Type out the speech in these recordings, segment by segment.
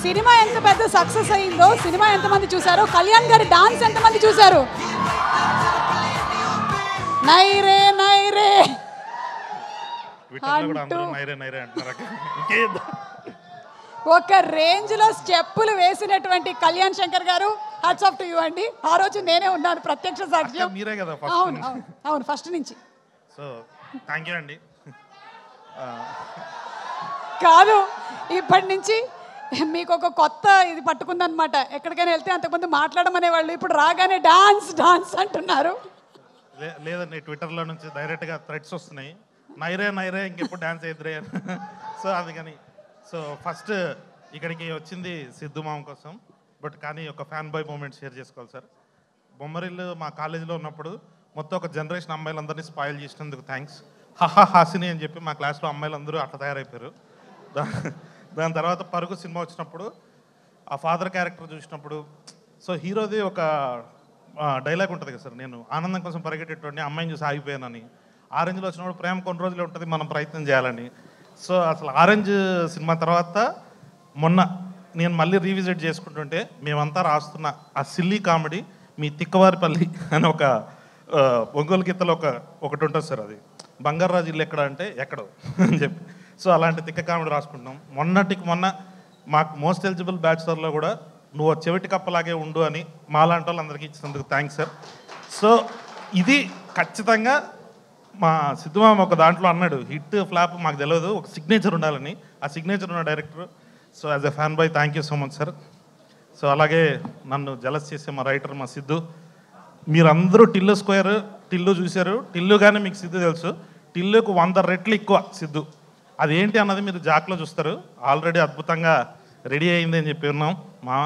Cinema ఎంత పెద్ద success అయిందో, సినిమా ఎంతమంది చూసారో, కళ్యాణ్ గారి డాన్స్ ఎంతమంది చూసారు? నైరే నైరే ఒక రేంజ్ లో స్టెప్పులు వేసినటువంటి కళ్యాణ్ శంకర్ గారు, హ్యాట్స్ ఆఫ్ టు యూ అండి. ఆ రోజు నేనే ఉన్నాను ప్రత్యక్ష సాక్ష్యం. అవును అవును, ఫస్ట్ నుంచి. సో థ్యాంక్ యూ అండి. కాదు, ఇప్పటి నుంచి మీకు ఒక కొత్త ఇది పట్టుకుందనమాట. ఎక్కడికైనా వెళ్తే అంతకుముందు మాట్లాడమనేవాళ్ళు, ఇప్పుడు రాగానే డాన్స్ డాన్స్ అంటున్నారు. లేదండి, ట్విట్టర్లో నుంచి డైరెక్ట్గా థ్రెడ్స్ వస్తున్నాయి, నైరే నైరే ఇంకెప్పుడు డ్యాన్స్ అయిద్రే అని. సో అందుకని సో ఫస్ట్ ఇక్కడికి వచ్చింది సిద్ధు మామ కోసం. బట్ కానీ ఒక ఫ్యాన్ బాయ్ మూమెంట్ షేర్ చేసుకోవాలి సార్. బొమ్మరిల్లు మా కాలేజీలో ఉన్నప్పుడు మొత్తం ఒక జనరేషన్ అమ్మాయిలందరినీ స్పాయిల్ చేసినందుకు థ్యాంక్స్. హహా హాసిని అని చెప్పి మా క్లాస్లో అమ్మాయిలందరూ అట్లా తయారైపోయారు. దాని తర్వాత పరుగు సినిమా వచ్చినప్పుడు ఆ ఫాదర్ క్యారెక్టర్ చూసినప్పుడు, సో హీరోది ఒక డైలాగ్ ఉంటుంది కదా సార్, నేను ఆనందం కోసం పరిగెట్టేటోడిని అమ్మాయిని చూసి ఆగిపోయానని. ఆరెంజ్లో వచ్చినప్పుడు ప్రేమ కొన్ని రోజులు ఉంటుంది, మనం ప్రయత్నం చేయాలని. సో అసలు ఆరెంజ్ సినిమా తర్వాత మొన్న నేను మళ్ళీ రీవిజిట్ చేసుకుంటుంటే మేమంతా రాస్తున్న ఆ సిల్లీ కామెడీ మీ తిక్కవారిపల్లి అని ఒక ఒంగోలు గీతలో ఒకటి ఉంటుంది సార్, అది బంగారాజు ఇల్లు ఎక్కడ అంటే ఎక్కడో అని చెప్పి. సో అలాంటి తిక్క కామెడీ రాసుకుంటున్నాం. మొన్న మాకు మోస్ట్ ఎలిజిబుల్ బ్యాచులర్లో కూడా నువ్వు చెవిటి కప్పలాగే ఉండు అని మాలాంటి వాళ్ళందరికీ ఇచ్చినందుకు థ్యాంక్స్ సార్. సో ఇది ఖచ్చితంగా మా సిద్ధుమామ ఒక దాంట్లో అన్నాడు, హిట్ ఫ్లాప్ మాకు తెలియదు, ఒక సిగ్నేచర్ ఉండాలని. ఆ సిగ్నేచర్ ఉన్న director. So as a fan boy thank you so much sir. So అలాగే నన్ను జలస్ చేసే మా రైటర్ మా సిద్ధు. మీరందరూ టిల్లు స్క్వేర్ టిల్లు చూశారు, టిల్లు కానీ మీకు సిద్ధు తెలుసు. టిల్లుకు 100 రెట్లు ఎక్కువ సిద్ధు. అదేంటి అన్నది మీరు జాక్లో చూస్తారు. ఆల్రెడీ అద్భుతంగా రెడీ అయింది అని చెప్పి ఉన్నాం. మా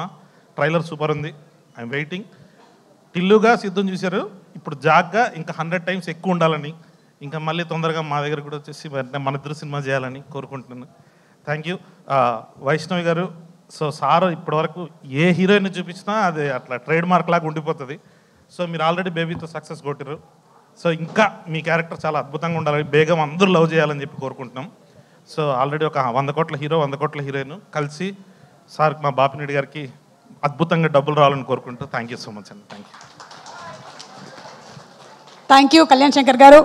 ట్రైలర్ సూపర్ ఉంది, ఐఎమ్ వెయిటింగ్. టిల్లుగా సిద్ధుని చూశారు, ఇప్పుడు జాగ్గా ఇంకా 100 టైమ్స్ ఎక్కువ ఉండాలని, ఇంకా మళ్ళీ తొందరగా మా దగ్గర కూడా వచ్చేసి మన ఇద్దరు సినిమా చేయాలని కోరుకుంటున్నాను. Thank you. వైష్ణవి గారు, సో సార్ ఇప్పటివరకు ఏ హీరోయిన్ చూపించినా అది అట్లా ట్రేడ్ మార్క్ లాగా ఉండిపోతుంది. సో మీరు ఆల్రెడీ బేబీతో సక్సెస్ కొట్టారు. సో ఇంకా మీ క్యారెక్టర్ చాలా అద్భుతంగా ఉండాలి, బేగం అందరూ లవ్ చేయాలని చెప్పి కోరుకుంటున్నాం. సో ఆల్రెడీ ఒక 100 కోట్ల హీరో 100 కోట్ల హీరోయిన్ కలిసి సార్ మా బాపినేడి గారికి అద్భుతంగా డబ్బులు రావాలని కోరుకుంటూ థ్యాంక్ యూ సో మచ్ అండి. థ్యాంక్ యూ కళ్యాణ్ శంకర్ గారు.